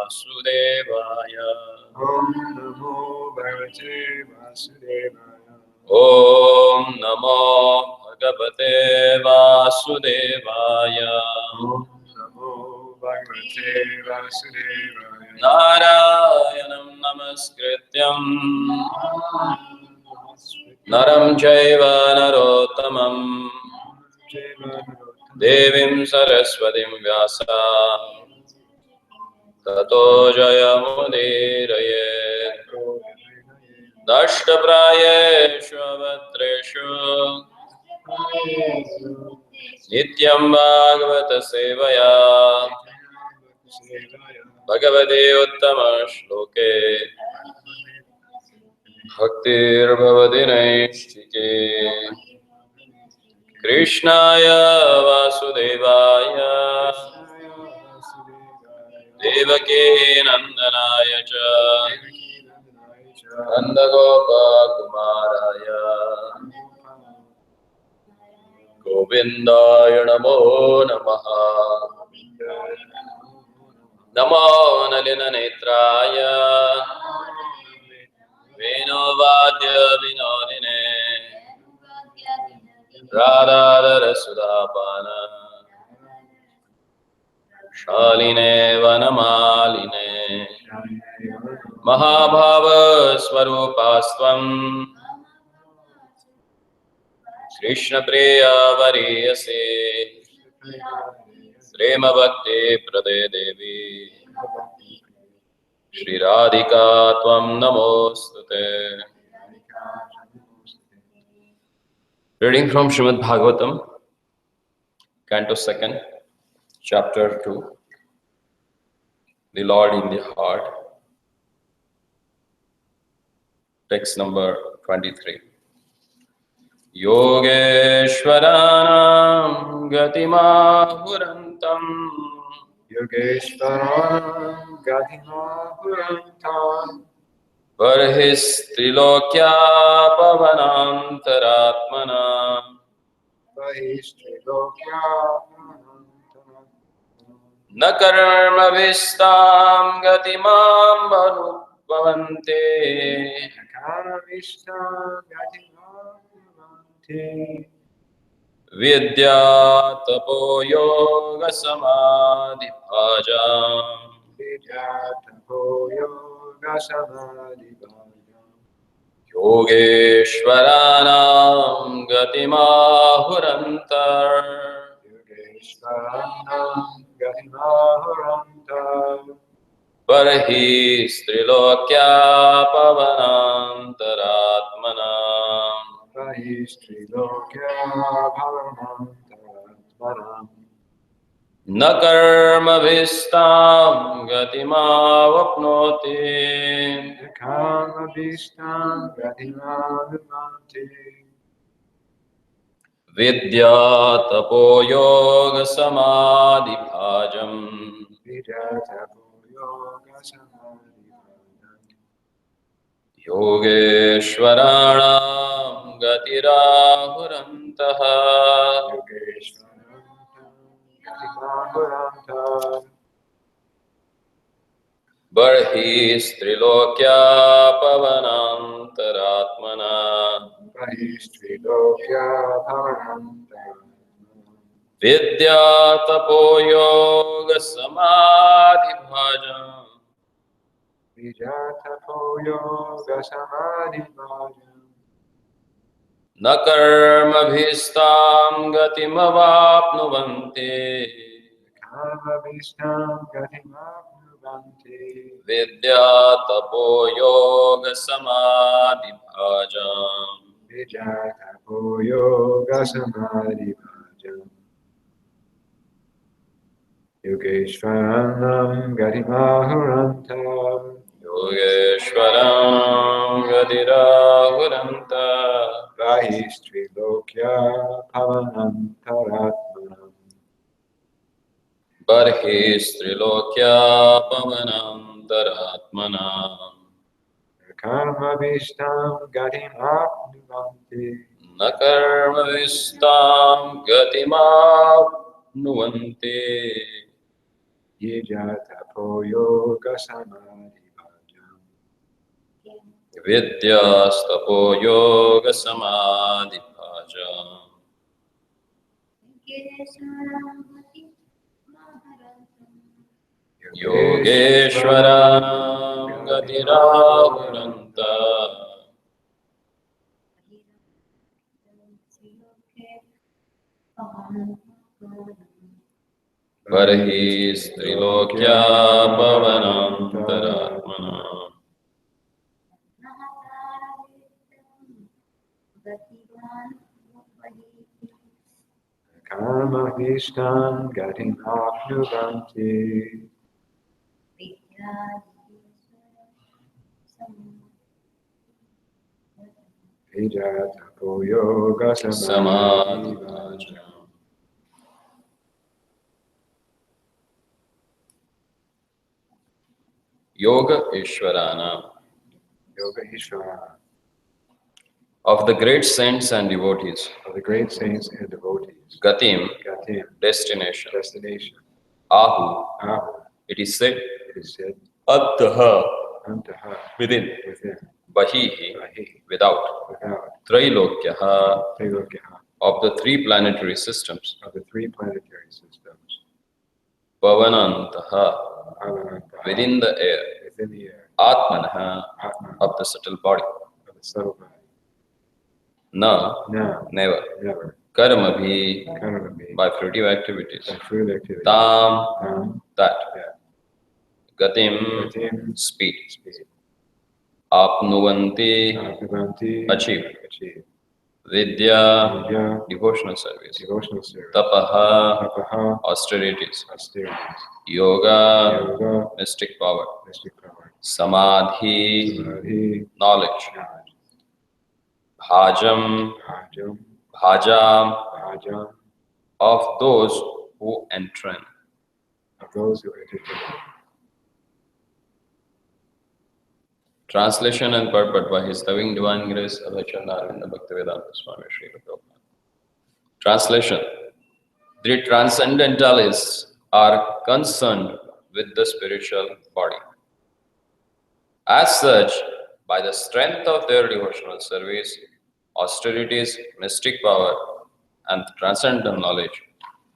Vasudevaya. Om Namo Bhagavate Vasudevaya. Om Namo Bhagavate Vasudevaya. Om Namo Bhagavate Vasudevaya. Narayanam Namaskrityam Naram Chaiva Narottamam Devim Saraswatim Vyasa Tato Jayamudiraye Dashtaprayeshu Avatreshu Nityam Bhagavata Sevaya Bhagavate Uttama Shloke Bhaktir Bhavati Naishchike Krishnaya Vasudevaya Devaki Nandanaya Cha Nandagopa Kumaraya Govindaya Namo Namaha Namo Nalina Netraya Venovadya Vinodine Radhadara Sudapana Shaline Vanamaline Mahabhava Swarupastvam Krishna Priya Variyase Prema Bhakti Prade Devi Shri Radhika Tvam Namostute. Reading from Srimad Bhagavatam, Canto 2nd, Chapter 2, The Lord in the Heart, text number 23. Yogeshwaranam gatimahurantam Yogeshwaranam Gatimahurantam Varhistrilokya pavanantaratmana Vahistrilokya Na karma vistam gatimam bhavante Karmishtam Gatimahurante Vidya tapo yoga samadhi bhajam Vidyatapo Yoga Samadhivajam Yogeshwaranam gatimahurantar Yogeshwaranam Gatimahurantam Parhi strilokya pavanantaratmana Vahistrilokya Bhavanantaratmaram Na karma vistam gatimavapnoti Karmabhishtam Gatimadhivante Vidya tapo yoga samadhi bhajam Vidyatapo Yoga Samadhivajam Yogeshwaranam gatirahurantaha Yogeshwaranam Gatimahurantam Barhi strilokya pavanantaratmana Vahistrilokya Bhavanantaratmaram Vidya tapo yoga samadhi bhajam Vidyatapo Yoga Samadhivajam Na karma bhistam gatimavapnuvante Karmabhishtam Gatimahurante Vidya tapo yoga samadhi bhajam Vidyatapo Yoga Samadhivajam Yogeshwaranam Gatimahurantam Yogeshwaram gadirahuranta Vahistrilokya Bhavanantaratmanam Barhi strilokya pavanantaratmana Karmabhishtam Gatimahurante Na karma vistam gatimapnuvante Yejatapo yoga samadhi bhajam. Vidyastapo yoga samadhi bhajam. Yogeshwaram gatirahuranta Varhi strilokya pavanantaratmana Karma ishtam gatim apnuvanti. Yejatapo yoga samadhi samadhi bhajam. bhajam. Yoga Ishwarana. Yoga Ishvara. Of the great saints and devotees, Of the great saints and devotees. Gatim, Gatim. destination, Destination. Ahu, Ahu. it is said, It is said. Antaha, Antaha. within, Within. Bahihi, Bahi. without, Without. Trailokyaha, Trilokya. of the three planetary systems, Of the three planetary systems. Pavanantaha, Avananta. within the air, Within the air. Atmanaha, Atman. of the subtle body, Of the subtle body. Na, No. never, Never. Karmabhi, Karmabhi. by fruitive activities, By fruit activity. Tam, that, That. Gatim, Gatim. speed, Speed. Apnuvanti, Apnuvanti. achieve, Achieve. Vidya, Vidya. devotional service, Devotional service. Tapaha, Tapaha. austerities, Austerities. Yoga, Yoga. mystic power, Mystic power. Samadhi, Samadhi. knowledge, Knowledge. Bhajam, Bhajam. Bhajam, Bhajam. of those who entrain. Of those who entertain. Translation and purport by His Loving Divine Grace, Advaita Govindabhakta Vedanta Swami Sri Prabhupada. Translation. The transcendentalists are concerned with the spiritual body. As such, by the strength of their devotional service, austerities, mystic power, and transcendental knowledge,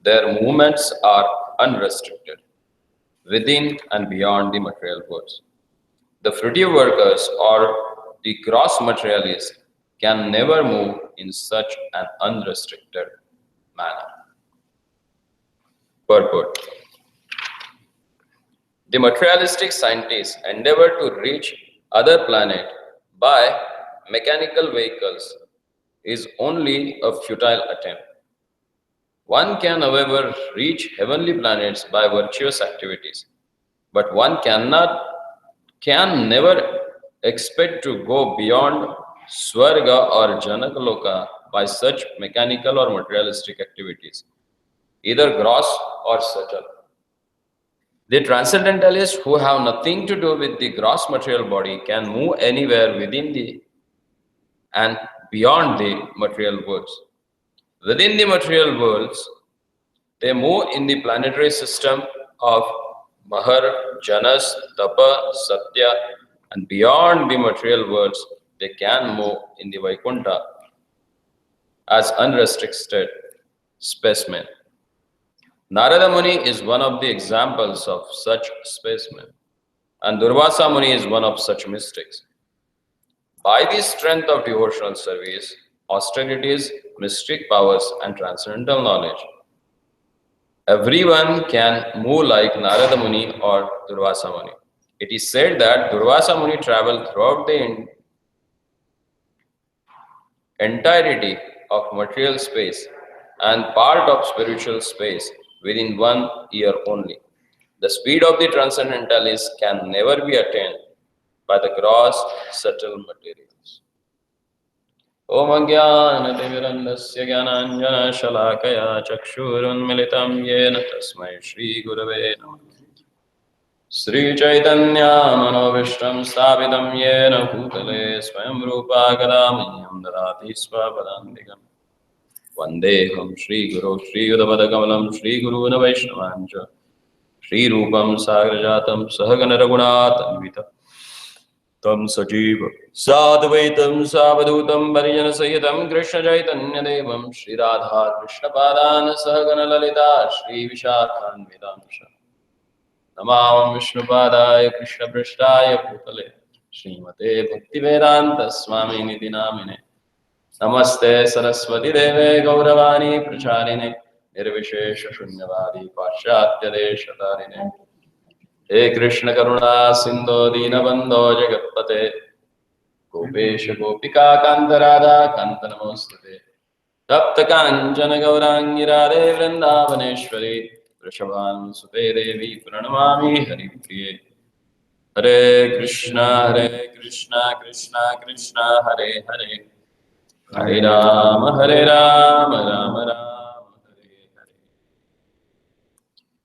their movements are unrestricted, within and beyond the material worlds. The fruitive workers or the gross materialists can never move in such an unrestricted manner. Purport. The materialistic scientists endeavor to reach other planets by mechanical vehicles is only a futile attempt. One can, however, reach heavenly planets by virtuous activities, but one can never expect to go beyond Swarga or Janakaloka by such mechanical or materialistic activities, either gross or subtle. The transcendentalists who have nothing to do with the gross material body can move anywhere within the and beyond the material worlds. Within the material worlds, they move in the planetary system of Mahar, Janas, Tapa, Satya, and beyond the material worlds, they can move in the Vaikuntha as unrestricted spacemen. Narada Muni is one of the examples of such spacemen, and Durvasa Muni is one of such mystics. By the strength of devotional service, austerities, mystic powers, and transcendental knowledge, everyone can move like Narada Muni or Durvasa Muni. It is said that Durvasa Muni traveled throughout the entirety of material space and part of spiritual space within 1 year only. The speed of the transcendentalists can never be attained by the gross, subtle materials. Om Ajnanatimirandasya Jnananjana Shalakaya Chakshurunmilitam Yena Tasmai Shri Gurave Namah. Sri Chaitanya Manovishtam Sthapitam Yena Bhutale Swayam Rupa Kadamanyam Dadati Swapadandikam Vandeham Shri Guru Shri Udavada Kamalam Shri Guru Vaishnavancha Shri Rupam Sagrajatam Sahagana Raghunath Tam Sajiva Sadvaitam Savadutam Parijana Sahitam Krishna Chaitanya Devam Shri Radha Krishna Padana Sahagana Lalita Shri Vishakhan Vedamsha Namam Vishnu Padaya Krishna Prashtaya Bhutale Srimate Bhaktivedanta Swami Nidhi Namine Namaste Saraswati Deve Gauravani Pracharine Nirvishesha Shunyavadi Pashatya Deshatarine He Krishna Karuna Sindhu Dinabandho Jagatpate Gopesha Gopika Kanta Radha Kanta Namostate Tapta Kanchana Gaurangi Radhe Vrindavaneshwari Vrishabhan Sute Devi Pranamami Hari Priye Hare Krishna Krishna Krishna Hare Hare Hare Rama Rama Rama Hare Hare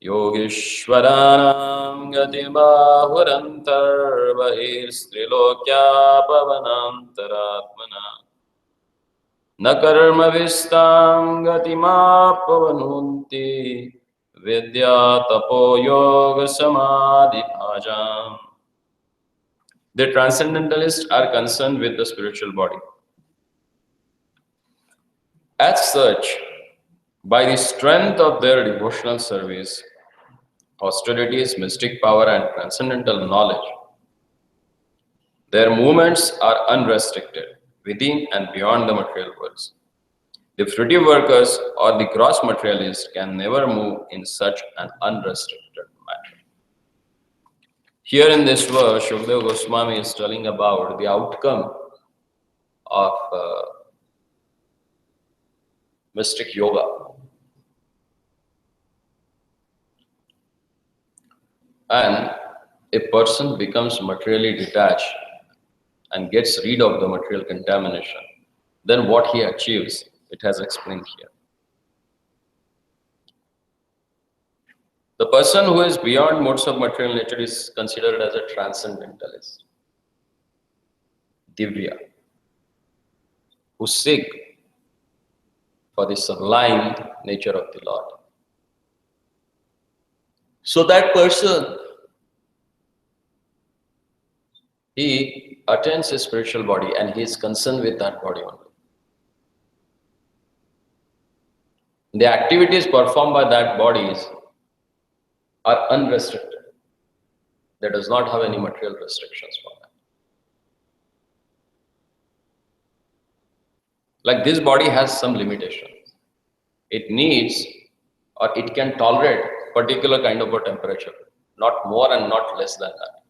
Yogeshwaranam Gatibahurantar Bahir Pavanantaratmana Na Karma Vistam Gatimapavanunti Vidya Tapo Yoga Samadhi Bhajam. The transcendentalists are concerned with the spiritual body. As such, by the strength of their devotional service, austerities, mystic power, and transcendental knowledge, their movements are unrestricted within and beyond the material worlds. The fruitive workers or the gross materialists can never move in such an unrestricted manner. Here in this verse, Shukdev Goswami is telling about the outcome of mystic yoga. And a person becomes materially detached and gets rid of the material contamination, then what he achieves, it has explained here. The person who is beyond modes of material nature is considered as a transcendentalist, Divya, who seek for the sublime nature of the Lord. So that person, he attains his spiritual body and he is concerned with that body only. The activities performed by that bodies are unrestricted. They does not have any material restrictions for that. Like this body has some limitations. It needs or it can tolerate particular kind of a temperature, not more and not less than that.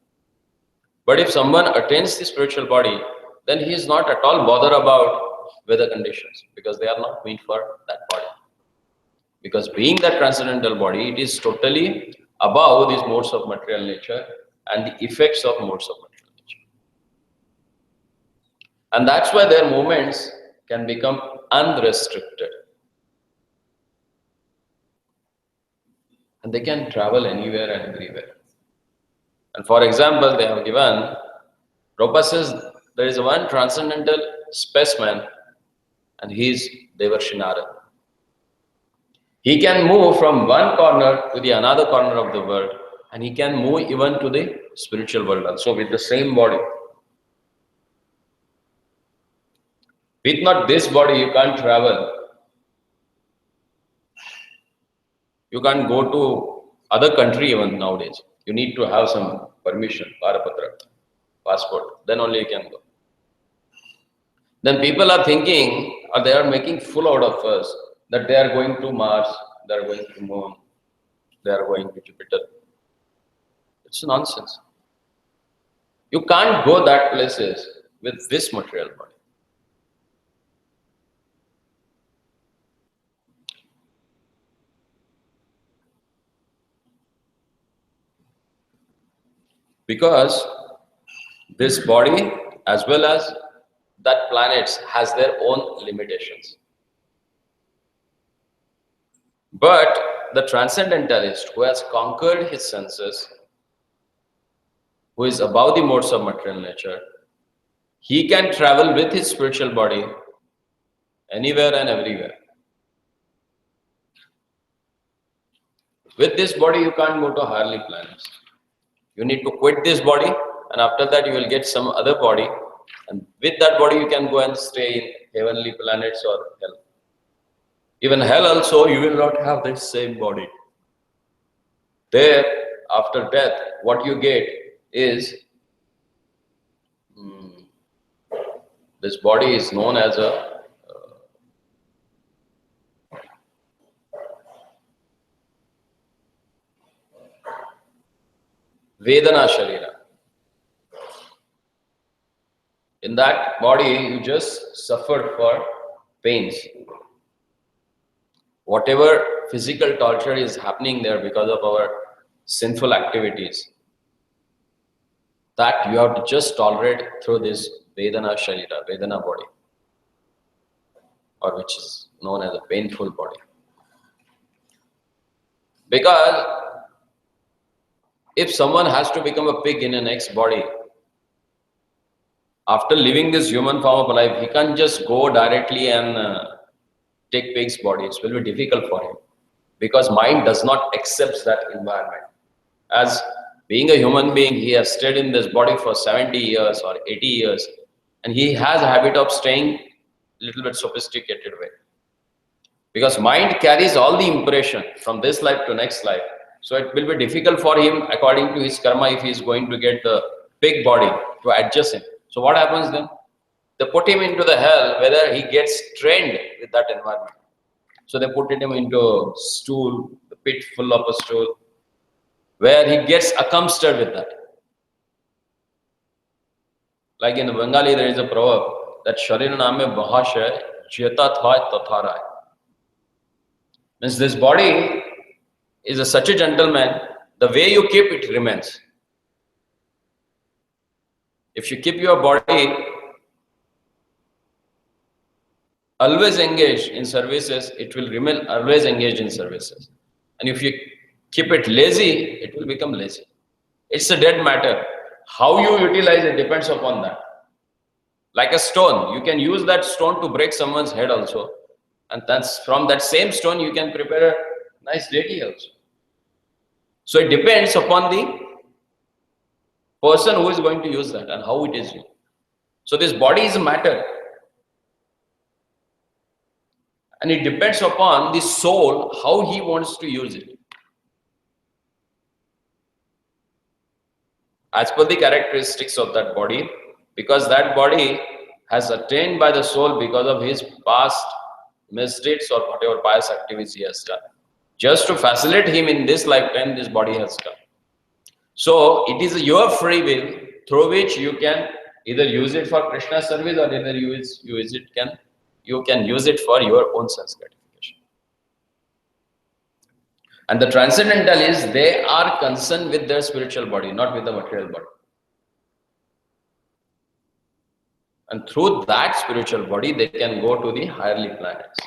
But if someone attains the spiritual body, then he is not at all bothered about weather conditions because they are not meant for that body. Because being that transcendental body, it is totally above these modes of material nature and the effects of modes of material nature. And that's why their movements can become unrestricted. And they can travel anywhere and everywhere. And for example, they have given, Prabhupada says there is one transcendental spaceman and he is Devarshi Narad. He can move from one corner to the another corner of the world and he can move even to the spiritual world also with the same body. With not this body, you can't travel. You can't go to other country even nowadays. You need to have some permission, parapatra, passport, then only you can go. Then people are thinking, or they are making full out of us, that they are going to Mars, they are going to Moon, they are going to Jupiter. It's nonsense. You can't go that places with this material body. Because this body as well as that planets has their own limitations. But the transcendentalist who has conquered his senses, who is above the modes of material nature, he can travel with his spiritual body anywhere and everywhere. With this body, you can't go to higher planets. You need to quit this body, and after that, you will get some other body, and with that body, you can go and stay in heavenly planets or hell. Even hell also, you will not have the same body. There, after death, what you get is this body is known as a Vedana Sharira. In that body, you just suffer for pains. Whatever physical torture is happening there because of our sinful activities, that you have to just tolerate through this Vedana Sharira, Vedana body, or which is known as a painful body. Because if someone has to become a pig in a next body, after living this human form of life, he can't just go directly and take pig's body. It will be difficult for him because mind does not accept that environment. As being a human being, he has stayed in this body for 70 years or 80 years, and he has a habit of staying a little bit sophisticated way. Because mind carries all the impression from this life to next life. So it will be difficult for him, according to his karma, if he is going to get the pig body, to adjust him. So what happens then? They put him into the hell, whether he gets trained with that environment. So they put him into a stool, the pit full of a stool, where he gets accustomed with that. Like in Bengali, there is a proverb that Sharir Name Bahasha Jeta Thai Tatharai. Means this body is such a gentleman, the way you keep it remains. If you keep your body always engaged in services, it will remain always engaged in services. And if you keep it lazy, it will become lazy. It's a dead matter. How you utilize it depends upon that. Like a stone, you can use that stone to break someone's head also. And that's from that same stone, you can prepare a nice deity also. So it depends upon the person who is going to use that and how it is used. So this body is a matter. And it depends upon the soul, how he wants to use it. As per the characteristics of that body, because that body has attained by the soul because of his past misdeeds or whatever pious activities he has done. Just to facilitate him in this lifetime, this body has come. So it is your free will through which you can either use it for Krishna service or either you can use it for your own sense gratification. And the transcendentalists, they are concerned with their spiritual body, not with the material body. And through that spiritual body, they can go to the higherly planets.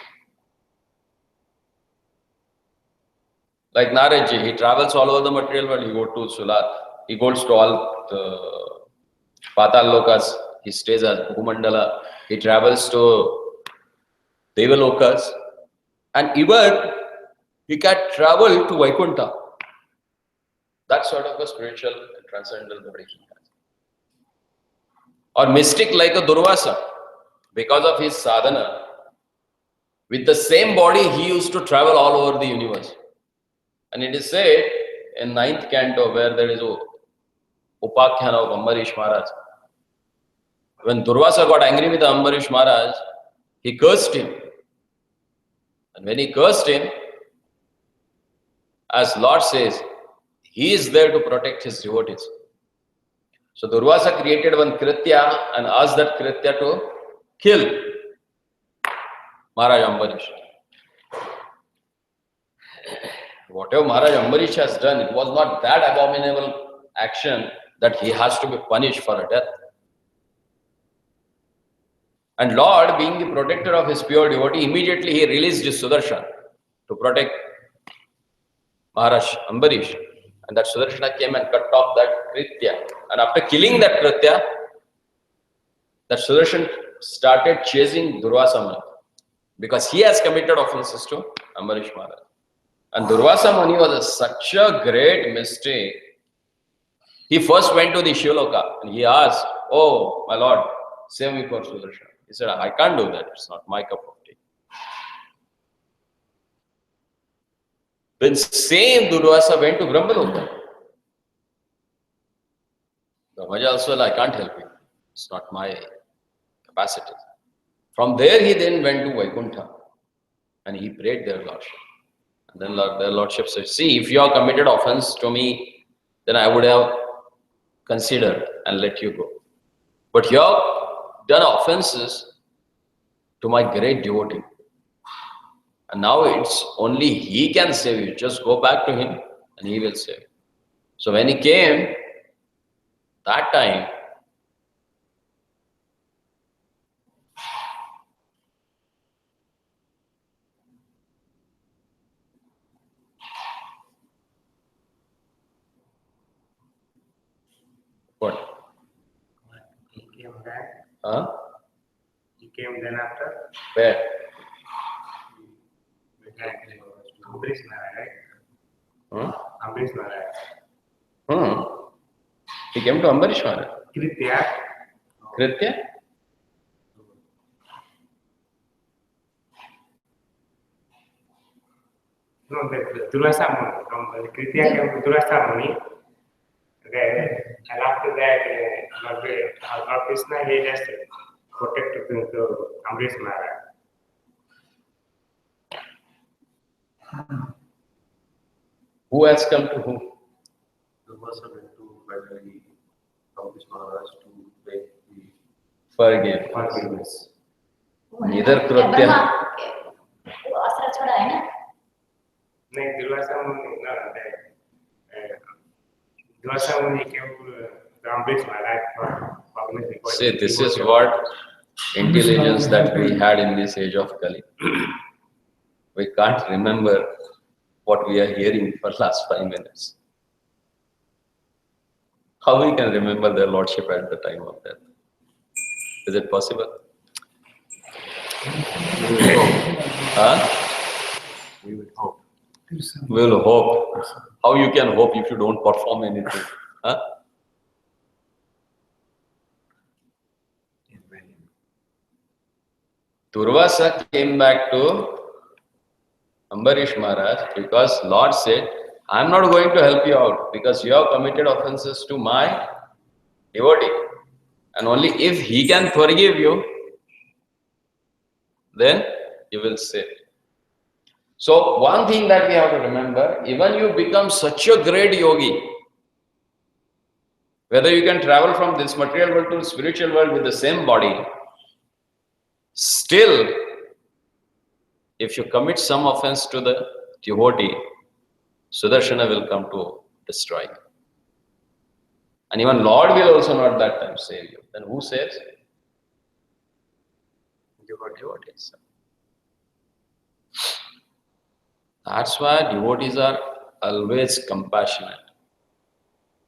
Like Naradji, he travels all over the material world. He goes to Sulat. He goes to all the Patal Lokas. He stays at Bhumandala. He travels to Devalokas. And even he can travel to Vaikuntha. That sort of a spiritual and transcendental body he has. Or mystic like a Durvasa, because of his sadhana, with the same body he used to travel all over the universe. And it is said in 9th canto, where there is a Upakhyan of Ambarish Maharaj. When Durvasa got angry with Ambarish Maharaj, he cursed him. And when he cursed him, as Lord says, he is there to protect his devotees. So Durvasa created one Kritya and asked that Kritya to kill Maharaj Ambarish. Whatever Maharaj Ambarish has done, it was not that abominable action that he has to be punished for a death. And Lord, being the protector of his pure devotee, immediately he released his Sudarshan to protect Maharaj Ambarish. And that Sudarshana came and cut off that Kritya. And after killing that Kritya, that Sudarshan started chasing Durvasa Muni, because he has committed offenses to Ambarish Maharaj. And Durvasa Muni was such a great mystic. He first went to the Shivaloka and he asked, "Oh, my lord, save me for Sudarshan." He said, "I can't do that. It's not my cup of tea." Then same Durvasa went to Brahmaloka. Brahmaji also said, "I can't help you. It's not my capacity." From there, he then went to Vaikuntha and he prayed their lordship. And then their lordship said, "See, if you have committed offense to me, then I would have considered and let you go. But you have done offenses to my great devotee. And now it's only he can save you. Just go back to him and he will save you." So when he came, that time, what? He came back. Huh? He came then after. Where? Ambrish Maharaj, Hmm? right? Ambrish Maharaj. He came to Ambarish Maharaj. Kritya. Kritya? No, the Durvasa Muni. From Kritya came to Durvasa Muni. And after that, Lord Krishna, he just protected to Ambrish Maharaj. Who has come to whom? Durvasa went to Vajrayani Ambrish Maharaj to beg the Forgiveness. Neither Kritya. वो आसरा छोड़ा है ना नहीं दुर्वासा मुनि ना दुर्वासा मुनि came to Ambrish Maharaj for forgiveness. See, this is what intelligence that we had in this age of Kali. We can't remember what we are hearing for last 5 minutes. How we can remember their lordship at the time of death? Is it possible? We would hope. Huh? We would hope. We'll hope. How you can hope if you don't perform anything? Huh? In vain. Durvasa came back to Ambarish Maharaj because Lord said, "I'm not going to help you out because you have committed offenses to my devotee. And only if he can forgive you, then you will save." So one thing that we have to remember, even you become such a great yogi, whether you can travel from this material world to the spiritual world with the same body, still, if you commit some offense to the devotee, Sudarshana will come to destroy you. And even Lord will also not that time save you. Then who saves? Devotees. That's why devotees are always compassionate.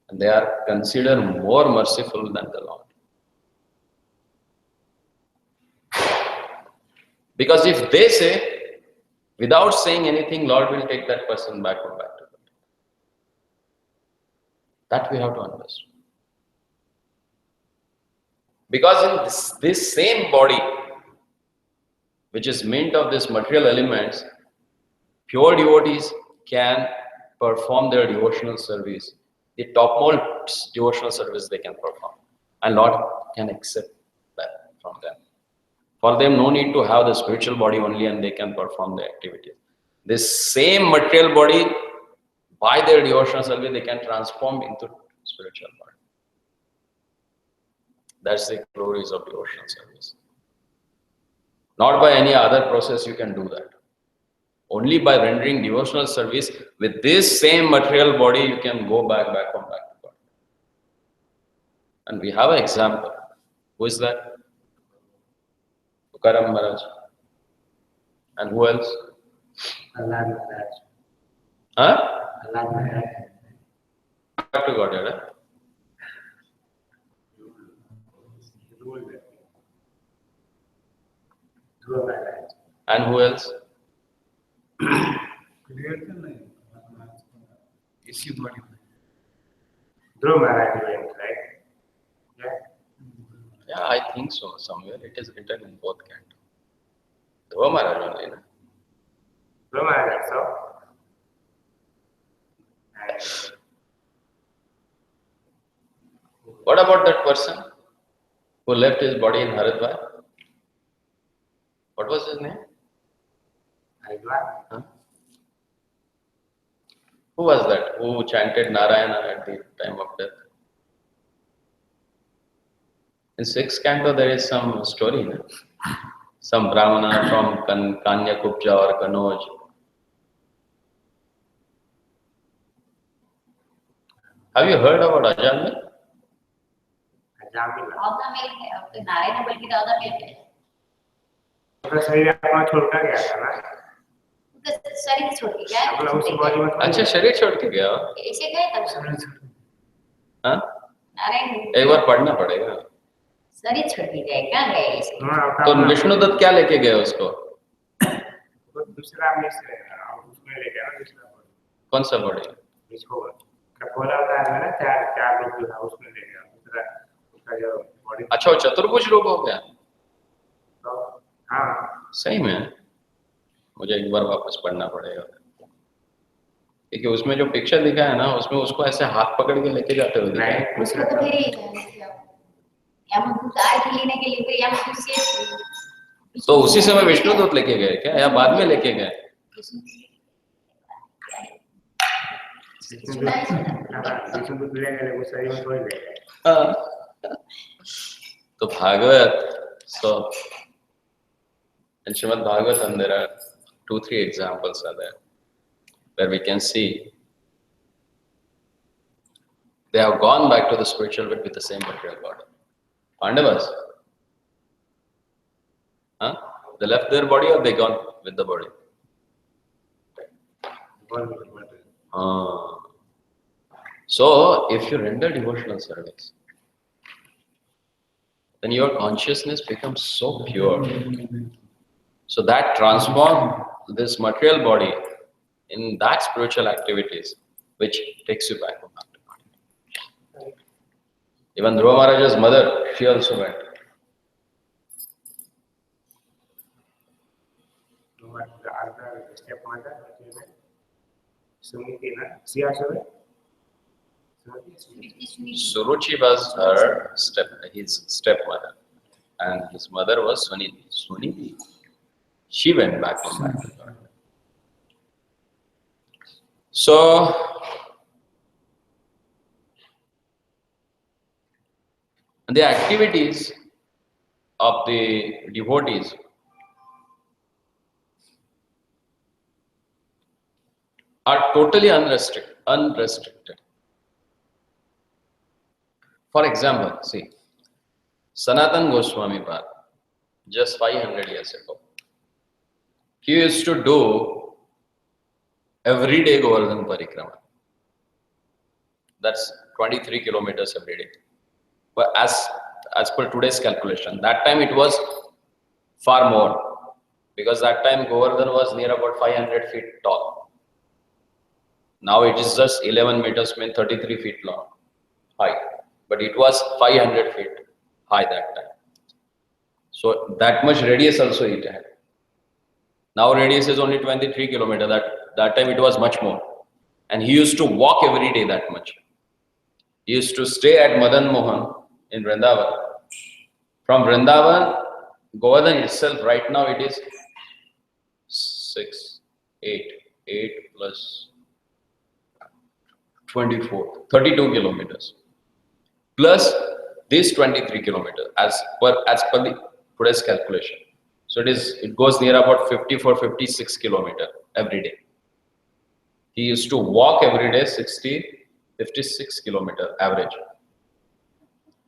And they are considered more merciful than the Lord. Because if they say, without saying anything, Lord will take that person back to God. That we have to understand. Because in this same body, which is meant of these material elements, pure devotees can perform their devotional service, the topmost devotional service they can perform. And Lord can accept that from them. For them, no need to have the spiritual body only and they can perform the activities. This same material body, by their devotional service, they can transform into spiritual body. That's the glories of devotional service. Not by any other process you can do that. Only by rendering devotional service with this same material body, you can go back to God. And we have an example. Who is that? Tukaram Maharaj. And who else? Allah Maharaj. Huh? Allah Maharaj. Back to God, yeah? Dhruva Maharaj. And who else? Dhruva Maharaj went, right? Yeah. Yeah, I think so. Somewhere it is written in both cantos. Dhruva Maharaj only, no? Dhruva Maharaj also. And What about that person who left his body in Haridwar? What was his name? Haridwar. Huh? Who was that? Who chanted Narayana at the time of death? In sixth canto, there is some story, no? Some Brahmana from Kanyakubja or Kanoj. Have you heard about Ajamil? Ajamil. औदा मिल है अब तो नारायण बोल के औदा मिल है अपना शरीर अपना छोड़कर गया था ना उसका शरीर छोड़ के गया अपना उस बॉडी में अच्छा शरीर छोड़ के गया ऐसे गए तब हाँ नारायण एक बार पढ़ना पड़ेगा शरीर छोड़ के गए कहाँ गए ऐसे तो विष्णुदत्त क्या लेके गए उसको दूसरा में से उसमें ले गया ना दूसरा बॉडी कौन सा बॉडी इसको कपोला का है ना चार लोग जो था उसमें ले गया दूसरा उसका जो बॉडी अच्छा वो चतुर्भुज रूप हो गया तो हाँ सही में मुझे एक बार वापस पढ़ना पड़ेगा क्योंकि उसमें जो पिक्चर दिखा है ना उसमें उसको ऐसे हाथ पकड़ के लेके जाते हुए दिखा है। उसको तो फिर यमदूत आए थे लेने के लिए फिर यमदूत से तो उसी समय विष्णुदूत लेके गए क्या या बाद में लेके गए विष्णु ले गए वो शरीर में थोड़ी ले गए तो Bhagavat so in Srimad Bhagavatam there are 2-3 examples are there where we can see they have gone back to the spiritual world with the same material body. Pandavas, huh? They left their body or they gone with the body? So if you render devotional service, then your consciousness becomes so pure. So that transforms this material body in that spiritual activities, which takes you back to body. Even Dhruva Maharaj's mother, she also went. Suruchi was his stepmother, and his mother was Suniti. Suniti, she went back to God. So, the activities of the devotees are totally unrestricted. For example, see, Sanatan Goswami Pad, just 500 years ago, he used to do everyday Govardhan Parikrama. That's 23 kilometers every day. But as per today's calculation, that time it was far more, because that time Govardhan was near about 500 feet tall. Now it is just 11 meters, mean 33 feet long, high. But it was 500 feet high that time. So that much radius also it had. Now radius is only 23 kilometers. That time it was much more. And he used to walk every day that much. He used to stay at Madan Mohan in Vrindavan. From Vrindavan, Govardhan itself, right now it is 8 plus 24, 32 kilometers. Plus this 23 kilometers as per the today's calculation. So it goes near about 54-56 kilometers every day. He used to walk every day 56 kilometers average.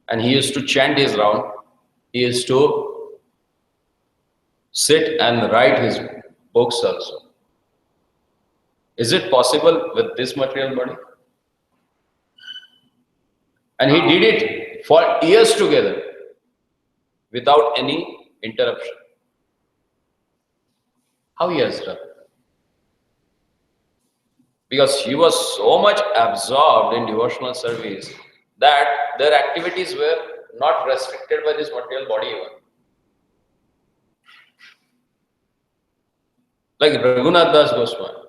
And he used to chant his round. He used to sit and write his books also. Is it possible with this material body? And he did it for years together without any interruption. How he has done? because he was so much absorbed in devotional service that their activities were not restricted by this material body even. Like Raghunath Das Goswami,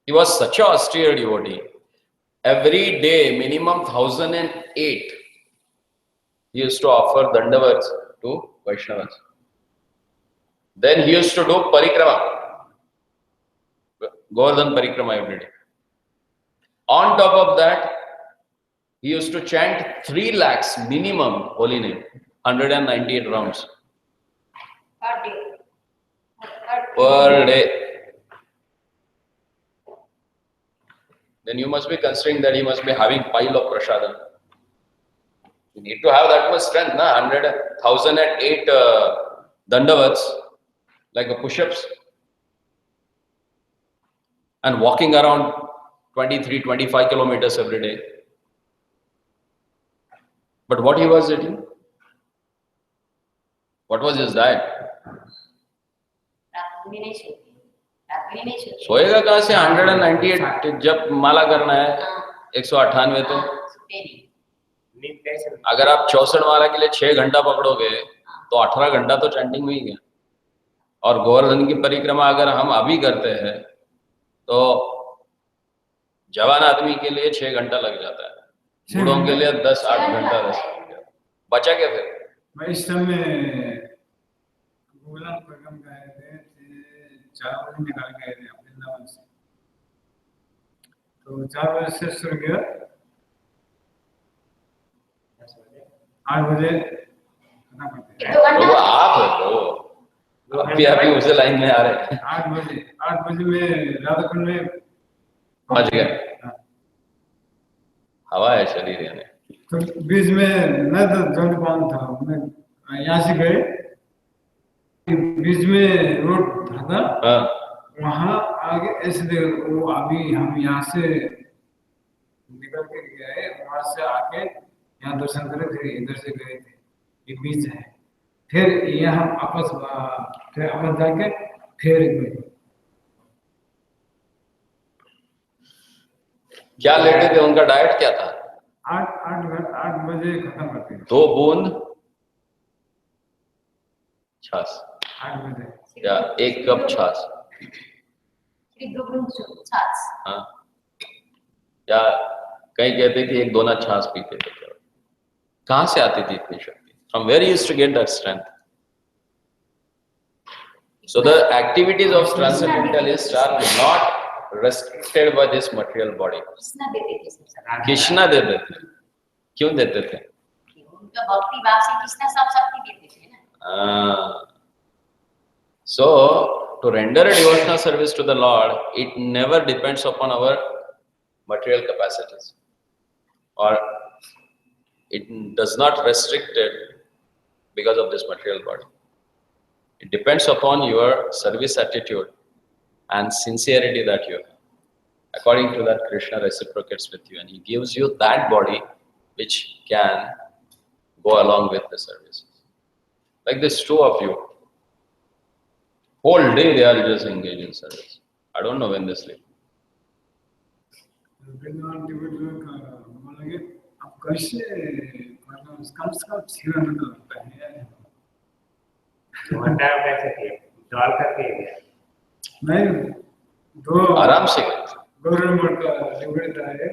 he was such a austere devotee. Every day, minimum 1008, he used to offer dandavats to Vaishnavas. Then he used to do parikrama, Govardhan parikrama every day. On top of that, he used to chant 3 lakhs minimum holy name, 198 rounds per day. per day. Then you must be considering that he must be having pile of prasadam. You need to have that much strength, na? 1,008 dandavats, like a push-ups, and walking around 23-25 kilometers every day. But what he was eating? What was his diet? रात में नहीं सोते। सोएगा कहाँ से? 198 जब माला करना है, 198 तो नींद कैसे? अगर आप 64 माला के लिए 6 घंटा पकड़ोगे तो 18 घंटा तो चैंटिंग में ही गया। और गोवर्धन की परिक्रमा अगर हम अभी करते हैं तो जवान आदमी के लिए 6 घंटा लग जाता है, बूढ़ों के लिए 10-8 घंटा बचा क्या फिर? मैं इस समय गोवर्धन परिक्रमा गए थे, 4 बजे निकाल के आए थे वृंदावन से, तो 4 बजे से शुरू किया, 8 बजे खत्म करते हैं। तो वो आप तो अभी उसे लाइन में आ रहे हैं। 8 बजे में राधाकुंड में पहुंच गए। हवा है शरीर यानी। तो बीच में न तो जल पान था, मैं यहाँ से गए, बीच में रोड था, वहाँ आगे ऐसे वो अभी हम यहाँ से निकल के गए, वहाँ से आके यहाँ दर्शन करे थे, इधर से गए थे, ये बीच है, फिर यहाँ आपस जाके फिर क्या लेते थे? उनका डाइट क्या था? 8 बजे खत्म करते हैं। 2 बूंद छाछ 8 बजे या 1 कप छाछ। हाँ, या कहीं कहते कि 1 दोना छाछ पीते थे। कहाँ से आती थी इतनी शक्ति? From where he used to get that strength? So the activities of transcendentalists are not restricted by this material body. Krishna देते थे। क्यों देते थे? उनका भक्ति भाव से कृष्णा सब शक्ति देते थे ना। So to render a devotional service to the Lord, it never depends upon our material capacities, or it does not restrict it because of this material body. It depends upon your service attitude and sincerity that you have. According to that, Krishna reciprocates with you and he gives you that body which can go along with the services. Like this 2 of you, whole day they are just engaged in service. I don't know when they sleep. आप कैसे कम से कम 6 घंटा लगता है? घंटा कैसे किए? दौड़ करके गया? नहीं, 2 आराम से। गवर्नमेंट का लिमिट है।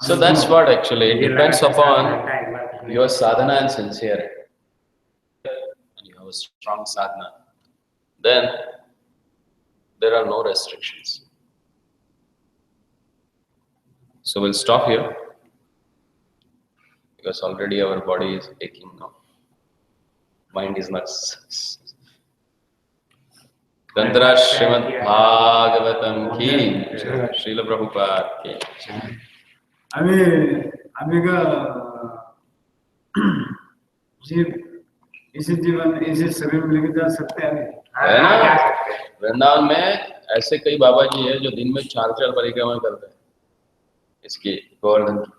So that's what actually it depends upon your sadhana and sincerity. And you have a strong sadhana, then there are no restrictions. So we'll stop here because already our body is aching now. Mind is not. Granthara Srimad Bhagavatam ki, Srila Prabhupada ki. अभी का इसी जीवन इसी शरीर में लेके जा सकते हैं है ना? वृंदावन में ऐसे कई बाबा जी है जो दिन में 4 परिक्रमा करते हैं इसकी गोवर्धन की।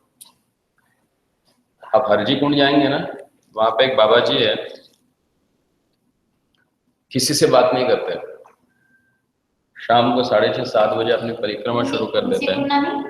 आप हरजी कुंड जाएंगे ना, वहां पे एक बाबा जी है, किसी से बात नहीं करते, शाम को 6:30 7 बजे अपनी परिक्रमा शुरू कर देते उनसे हैं। तुलना में